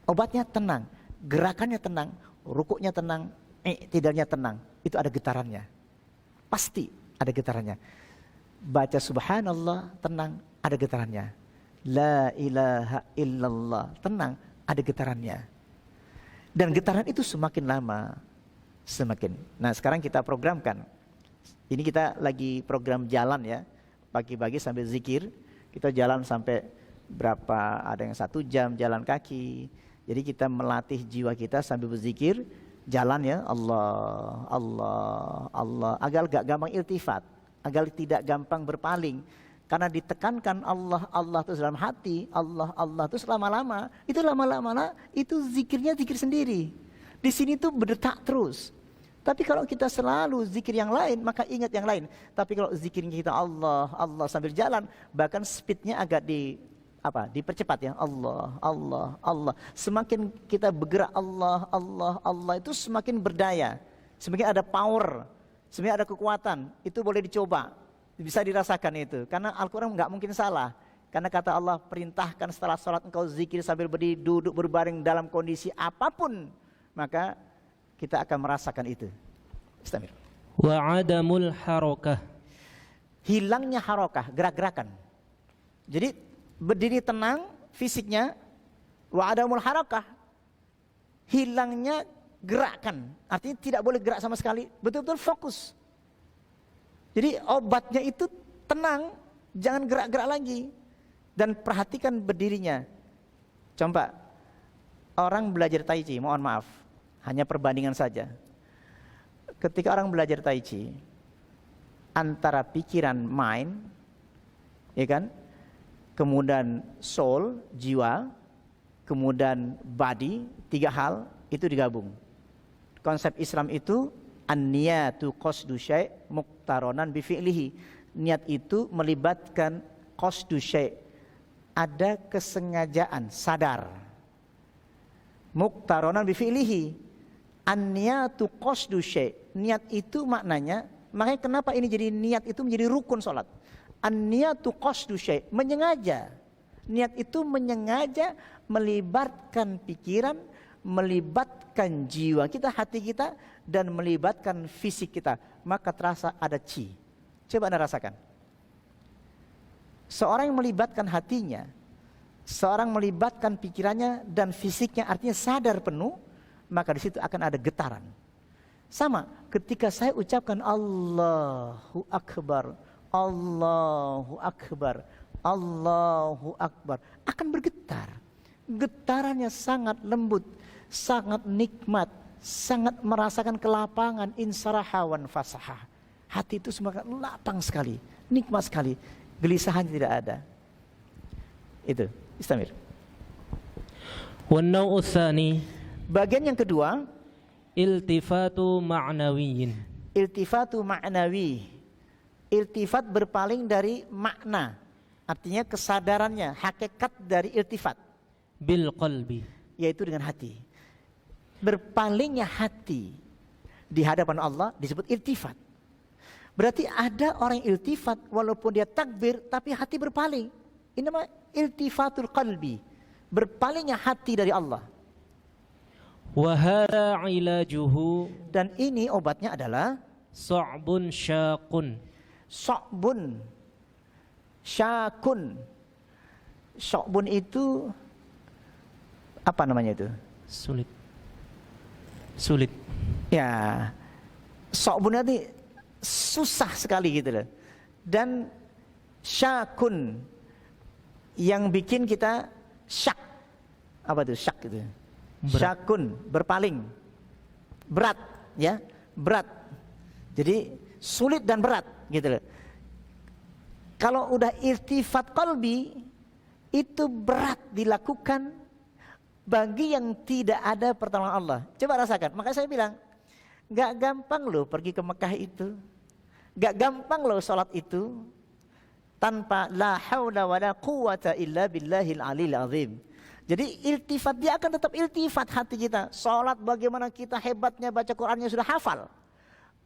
Obatnya tenang, gerakannya tenang, rukuknya tenang, tidaknya tenang. Itu ada getarannya. Pasti ada getarannya. Baca subhanallah, tenang, ada getarannya. La ilaha illallah, tenang, ada getarannya. Dan getaran itu semakin lama, semakin. Nah sekarang kita programkan. Ini kita lagi program jalan ya. Pagi-pagi sambil zikir. Kita jalan sampai berapa, ada yang 1 jam jalan kaki. Jadi kita melatih jiwa kita sambil berzikir. Jalan ya, Allah, Allah, Allah, agar gak gampang iltifat, agar tidak gampang berpaling. Karena ditekankan Allah, Allah itu dalam hati, Allah, Allah itu selama-lama, itu lama-lama itu zikirnya zikir sendiri. Di sini tuh berdetak terus. Tapi kalau kita selalu zikir yang lain, maka ingat yang lain. Tapi kalau zikirnya kita Allah, Allah sambil jalan, bahkan speednya agak dipercepat ya. Allah, Allah, Allah. Semakin kita bergerak Allah, Allah, Allah, itu semakin berdaya. Semakin ada power, semakin ada kekuatan. Itu boleh dicoba, bisa dirasakan itu. Karena Al-Quran nggak mungkin salah. Karena kata Allah, perintahkan setelah sholat engkau zikir sambil berdiri, duduk, berbaring dalam kondisi apapun. Maka kita akan merasakan itu. Istamir. Wa adamul harakah. Hilangnya harakah, gerak-gerakan. Jadi berdiri tenang fisiknya, wa adamul harakah, hilangnya gerakan. Artinya tidak boleh gerak sama sekali, betul-betul fokus. Jadi obatnya itu tenang, jangan gerak-gerak lagi. Dan perhatikan berdirinya. Coba orang belajar tai chi, mohon maaf, hanya perbandingan saja. Ketika orang belajar tai chi, antara pikiran mind, ya kan, kemudian soul, jiwa, kemudian body, 3 hal itu digabung. Konsep Islam itu an-niyatu qasdu syai' muqtaronan bi fi'lihi. Niat itu melibatkan qasdu syai', ada kesengajaan, sadar. Muqtaronan bi fi'lihi. An-niyatu qasdu syai'. Niat itu maknanya, makanya kenapa ini jadi niat itu menjadi rukun salat. An-niyatu qasdu syai', menyengaja. Niat itu menyengaja melibatkan pikiran, melibatkan jiwa kita, hati kita, dan melibatkan fisik kita. Maka terasa ada chi, Coba Anda rasakan. Seorang yang melibatkan hatinya, seorang melibatkan pikirannya dan fisiknya, artinya sadar penuh, maka di situ akan ada getaran. Sama ketika saya ucapkan Allahu Akbar, Allahu Akbar, Allahu Akbar, akan bergetar. Getarannya sangat lembut, sangat nikmat, sangat merasakan kelapangan, insaraha wan fasaha. Hati itu semakin lapang sekali, nikmat sekali, gelisahan tidak ada. Itu, istamir. Wan naw'u tsani Bagian yang kedua, iltifatu ma'nawiyyin. iltifatu ma'nawi. Iltifat berpaling dari makna, artinya kesadarannya, hakikat dari iltifat, Bil qalbi. yaitu dengan hati. Berpalingnya hati di hadapan Allah disebut iltifat. Berarti ada orang yang iltifat walaupun dia takbir tapi hati berpaling. Ini namanya iltifatul qalbi, berpalingnya hati dari Allah. Wa hadha ilajuhu Dan ini obatnya adalah sa'bun syaqun. Sya'bun, syakun. Sya'bun itu apa namanya itu? Sulit. Ya, sya'bun itu susah sekali gitu loh. Dan syakun yang bikin kita syak. Apa itu syak itu? Berat. Syakun, berpaling. Berat, ya, berat. Jadi sulit dan berat gitu loh. Kalau udah iltifat qalbi itu berat dilakukan bagi yang tidak ada pertolongan Allah. Coba rasakan. Makanya saya bilang, gak gampang loh pergi ke Mekah itu. Gak gampang loh sholat itu tanpa la haula wala quwata illa billahil alil azim. Jadi iltifat, dia akan tetap iltifat hati kita. Sholat bagaimana kita hebatnya baca Qurannya sudah hafal.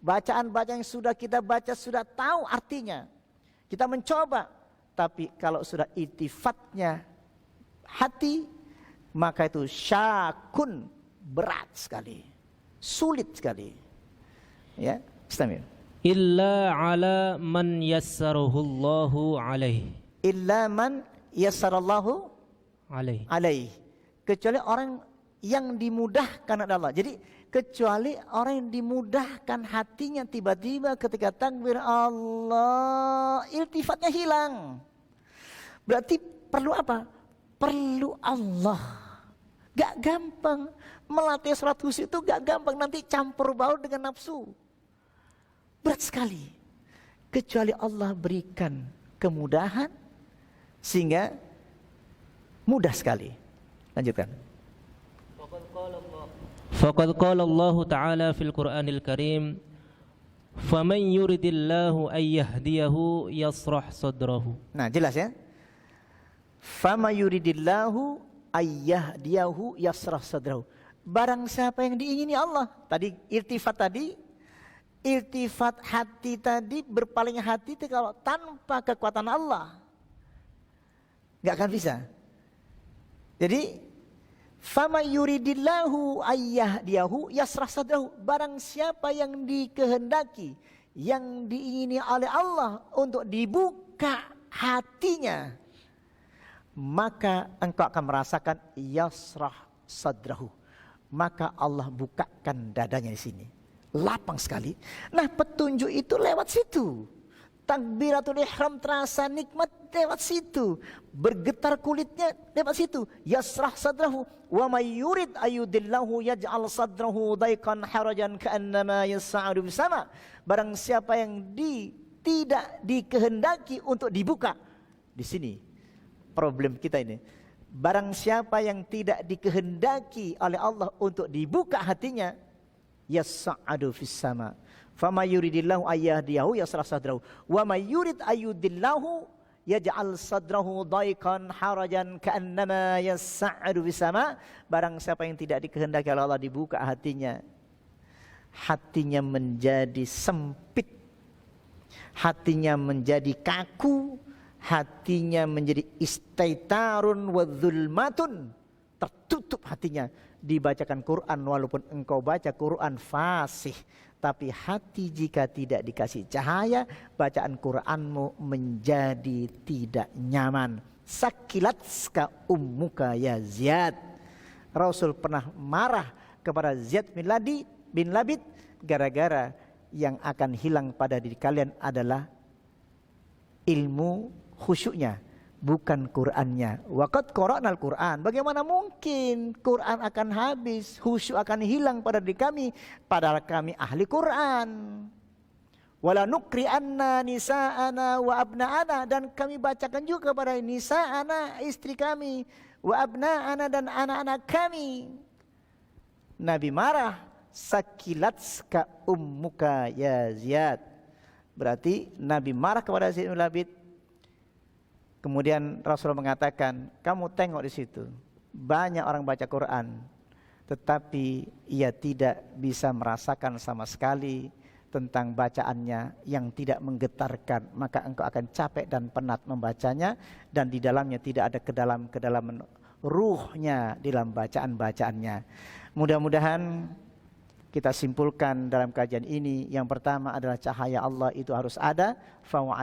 Bacaan-bacaan yang sudah kita baca sudah tahu artinya. Kita mencoba. Tapi kalau sudah iltifatnya hati, maka itu syakun, berat sekali, sulit sekali. Ya, istamir. Illa ala man yassarahu alaih. Illa man yassarallahu alaih. Kecuali orang yang dimudahkan oleh Allah. Jadi kecuali orang yang dimudahkan hatinya, tiba-tiba ketika takbir Allah iltifatnya hilang. Berarti perlu apa? Perlu Allah. Gak gampang melatih sholat khusyuk itu, gak gampang, nanti campur baur dengan nafsu. Berat sekali. Kecuali Allah berikan kemudahan sehingga mudah sekali. Lanjutkan. Faqad qala Allah Ta'ala fil Qur'anil Karim, "Faman yuridillahu ay yahdiyahu yasrah sadrahu." Nah, jelas ya. Fama yuridillahu ayyahdiyahu yasrah sadrahu. Barang siapa yang diingini Allah. Tadi iltifat hati tadi, berpaling hati itu kalau tanpa kekuatan Allah enggak akan bisa. Jadi fama yuridillahu ayyahdiyahu yasrah sadrahu. Barang siapa yang dikehendaki, yang diingini oleh Allah untuk dibuka hatinya, maka engkau akan merasakan yasrah sadrahu. Maka Allah bukakan dadanya di sini. Lapang sekali. Nah, petunjuk itu lewat situ. Takbiratul ihram terasa nikmat lewat situ. Bergetar kulitnya lewat situ. Yasrah sadrahu. Wa may yurid ayudillahu yaj'al sadrahu daiqan harajan ka'annama yas'adu bis sama. Barang siapa yang tidak dikehendaki untuk dibuka. Di sini problem kita ini. Barang siapa yang tidak dikehendaki oleh Allah untuk dibuka hatinya, yas'adu fis sama. Fama yuridillahu ayyahdiyahu yasrah sadrahu wa may yurid ayyudillahu yaj'al sadrahu daiqan harajan ka'annama yas'adu fis sama. Barang siapa yang tidak dikehendaki oleh Allah dibuka hatinya, hatinya menjadi sempit, hatinya menjadi kaku, hatinya menjadi istaitarun wa dzulmatun, tertutup hatinya. Dibacakan Quran walaupun engkau baca Quran fasih, tapi hati jika tidak dikasih cahaya, bacaan Quranmu menjadi tidak nyaman. Sakilatska ummuka ya Ziyad. Rasul pernah marah kepada Ziyad bin Labid gara-gara yang akan hilang pada diri kalian adalah ilmu khusyuknya, bukan Qur'annya. Waqad qara'nal Qur'an. Bagaimana mungkin Qur'an akan habis, khusyuk akan hilang pada diri kami, padahal kami ahli Qur'an. Wala nuqri'anna nisa'ana wa abna'ana, dan kami bacakan juga kepada nisa'ana, istri kami, wa abna'ana, dan anak-anak kami. Nabi marah, sakilatska ummuka ya Ziyad. Berarti Nabi marah kepada Ziyad bin Labid. Kemudian Rasulullah mengatakan, kamu tengok di situ, banyak orang baca Quran, tetapi ia tidak bisa merasakan sama sekali tentang bacaannya yang tidak menggetarkan, maka engkau akan capek dan penat membacanya, dan di dalamnya tidak ada kedalaman ruhnya dalam bacaan-bacaannya. Mudah-mudahan kita simpulkan dalam kajian ini, yang pertama adalah cahaya Allah itu harus ada, fahuwa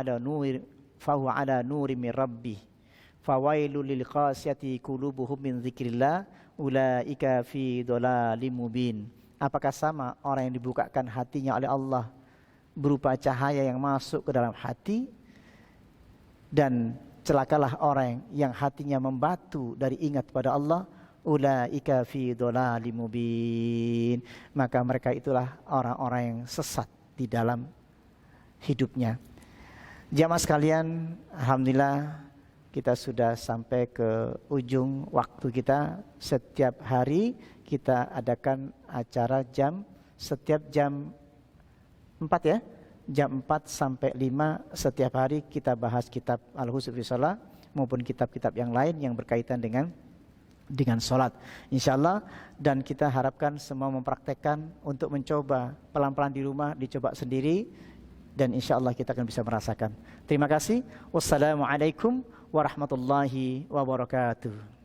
ala nuri min rabbi fawailul lil qasiyati qulubuhum min dzikrillah ulaika fi dhalalim mubin. Apakah sama orang yang dibukakan hatinya oleh Allah berupa cahaya yang masuk ke dalam hati, dan celakalah orang yang hatinya membatu dari ingat pada Allah, ulaika fi dhalalim mubin. Maka mereka itulah orang-orang yang sesat di dalam hidupnya. Jamaah sekalian, alhamdulillah kita sudah sampai ke ujung waktu kita. Setiap hari kita adakan acara setiap jam 4 ya. Jam 4 sampai 5 setiap hari kita bahas kitab Al-Husn fi Shalah maupun kitab-kitab yang lain yang berkaitan dengan salat, insyaallah. Dan kita harapkan semua mempraktekkan untuk mencoba pelan-pelan di rumah, dicoba sendiri, dan insyaallah kita akan bisa merasakan. Terima kasih. Wassalamualaikum warahmatullahi wabarakatuh.